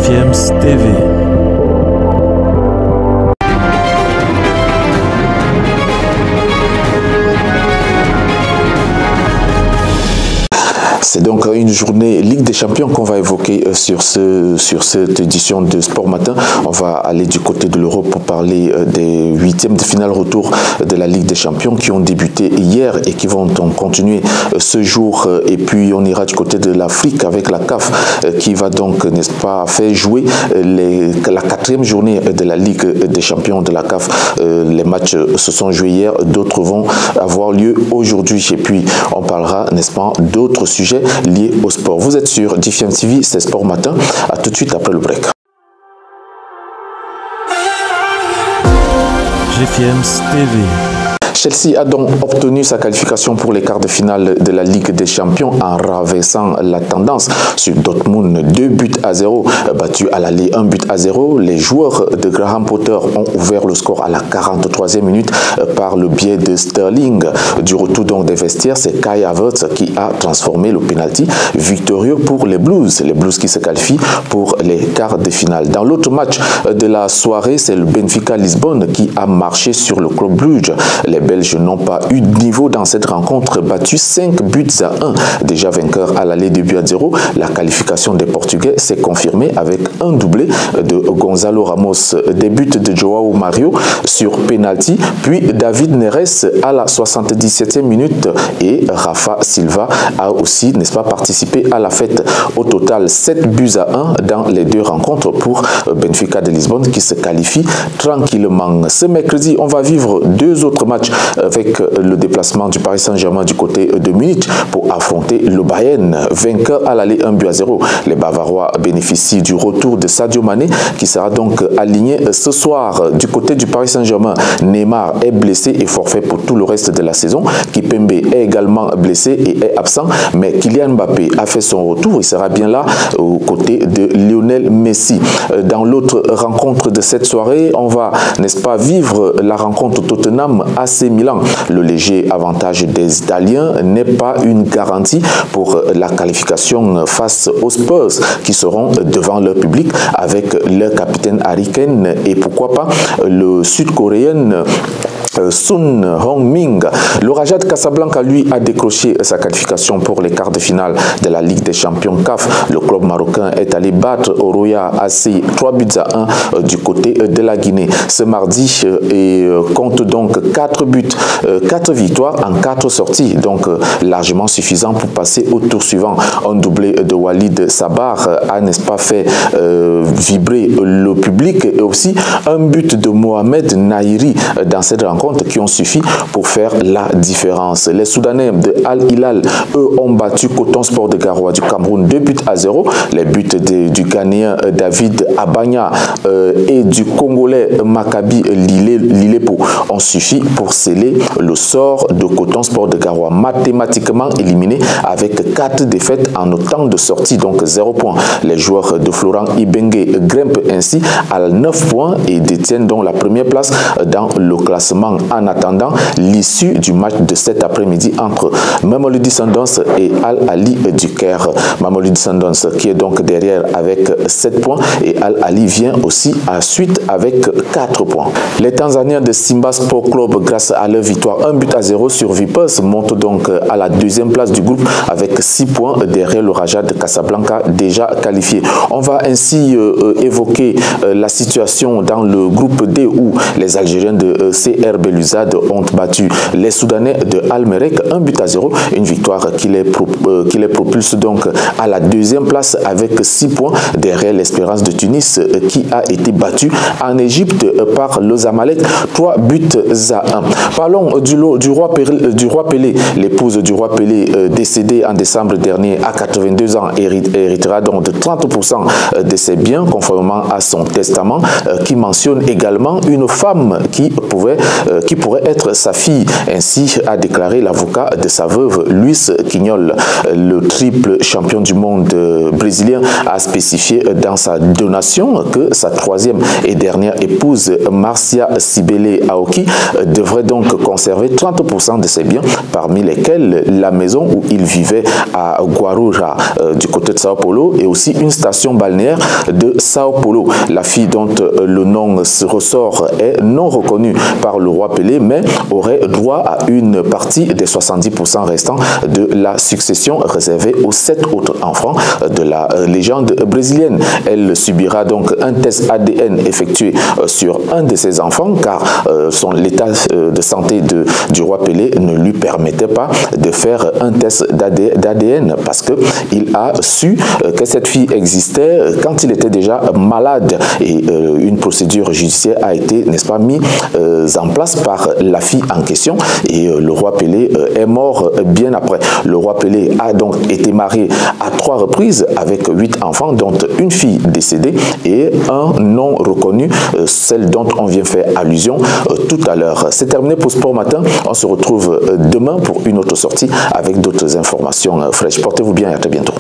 GFM's TV. C'est donc une journée Ligue des Champions qu'on va évoquer sur cette édition de Sport Matin. On va aller du côté de l'Europe pour parler des huitièmes de finale retour de la Ligue des Champions qui ont débuté hier et qui vont donc continuer ce jour. Et puis on ira du côté de l'Afrique avec la CAF qui va donc, n'est-ce pas, faire jouer la quatrième journée de la Ligue des Champions de la CAF. Les matchs se sont joués hier, d'autres vont avoir lieu aujourd'hui. Et puis on parlera, n'est-ce pas, d'autres sujets liés au sport. Vous êtes sur GFM TV, c'est Sport Matin. À tout de suite après le break. GFM's TV. Chelsea a donc obtenu sa qualification pour les quarts de finale de la Ligue des Champions en renversant la tendance sur Dortmund. 2-0 battu à l'aller, 1-0. Les joueurs de Graham Potter ont ouvert le score à la 43e minute par le biais de Sterling. Du retour donc des vestiaires, c'est Kai Havertz qui a transformé le penalty victorieux pour les Blues. Les Blues qui se qualifient pour les quarts de finale. Dans l'autre match de la soirée, c'est le Benfica Lisbonne qui a marché sur le Club Brugge. Les Belges n'ont pas eu de niveau dans cette rencontre, battu 5-1. Déjà vainqueur à l'aller 2-0, la qualification des Portugais s'est confirmée avec un doublé de Gonzalo Ramos, des buts de Joao Mario sur penalty, puis David Neres à la 77e minute et Rafa Silva a aussi, n'est-ce pas, participé à la fête. Au total, 7-1 dans les deux rencontres pour Benfica de Lisbonne qui se qualifie tranquillement. Ce mercredi, on va vivre deux autres matchs avec le déplacement du Paris Saint-Germain du côté de Munich pour affronter le Bayern. Vainqueur à l'aller 1-0. Les Bavarois bénéficient du retour de Sadio Mané qui sera donc aligné ce soir. Du côté du Paris Saint-Germain, Neymar est blessé et forfait pour tout le reste de la saison. Kipembe est également blessé et est absent, mais Kylian Mbappé a fait son retour. Il sera bien là aux côtés de Lionel Messi. Dans l'autre rencontre de cette soirée, on va, n'est-ce pas, vivre la rencontre Tottenham AC Milan. Le léger avantage des Italiens n'est pas une garantie pour la qualification face aux Spurs qui seront devant leur public avec leur capitaine Harry Kane et pourquoi pas le Sud-Coréen Son Heung-min. Le Raja de Casablanca, lui, a décroché sa qualification pour les quarts de finale de la Ligue des Champions CAF. Le club marocain est allé battre Oroya AC 3-1 du côté de la Guinée ce mardi et compte donc 4 victoires en 4 sorties, donc largement suffisant pour passer au tour suivant. Un doublé de Walid Sabar a, n'est-ce pas, fait vibrer le public et aussi un but de Mohamed Nahiri dans cette rencontre qui ont suffi pour faire la différence. Les Soudanais de Al Hilal, eux, ont battu Coton Sport de Garoua du Cameroun 2-0. Les buts du Ghanéen David Abagna et du Congolais Maccabi Lilepo ont suffi pour sceller le sort de Coton Sport de Garoua, mathématiquement éliminé avec 4 défaites en autant de sorties, donc 0 points. Les joueurs de Florent Ibenge grimpent ainsi à 9 points et détiennent donc la première place dans le classement en attendant l'issue du match de cet après-midi entre Mamelodi Sundowns et Al Ahly du Caire. Mamelodi Sundowns qui est donc derrière avec 7 points et Al Ahly vient aussi à suite avec 4 points. Les Tanzaniens de Simba Sport Club, grâce à leur victoire 1-0 sur Vipers, montent donc à la deuxième place du groupe avec 6 points derrière le Raja de Casablanca déjà qualifié. On va ainsi évoquer la situation dans le groupe D où les Algériens de CR Belouizdad ont battu les Soudanais de Al-Merrek 1-0, une victoire qui les propulse donc à la deuxième place avec 6 points derrière l'Espérance de Tunis qui a été battue en Égypte par le Zamalek 3-1. Parlons du roi Pelé. L'épouse du roi Pelé décédée en décembre dernier à 82 ans héritera donc de 30% de ses biens conformément à son testament qui mentionne également une femme qui pouvait qui pourrait être sa fille. Ainsi a déclaré l'avocat de sa veuve, Luis Quignol. Le triple champion du monde brésilien a spécifié dans sa donation que sa troisième et dernière épouse, Marcia Cibele Aoki, devrait donc conserver 30% de ses biens, parmi lesquels la maison où il vivait à Guarujá, du côté de Sao Paulo, et aussi une station balnéaire de Sao Paulo. La fille dont le nom se ressort est non reconnue par le roi Pelé, mais aurait droit à une partie des 70% restants de la succession réservée aux 7 autres enfants de la légende brésilienne. Elle subira donc un test ADN effectué sur un de ses enfants, car l'état de santé du roi Pelé ne lui permettait pas de faire un test d'ADN, parce qu'il a su que cette fille existait quand il était déjà malade, et une procédure judiciaire a été, n'est-ce pas, mise en place par la fille en question, et le roi Pelé est mort bien après. Le roi Pelé a donc été marié à 3 reprises avec 8 enfants, dont une fille décédée et un non reconnu, celle dont on vient faire allusion tout à l'heure. C'est terminé pour Sport Matin. On se retrouve demain pour une autre sortie avec d'autres informations fraîches. Portez-vous bien et à très bientôt.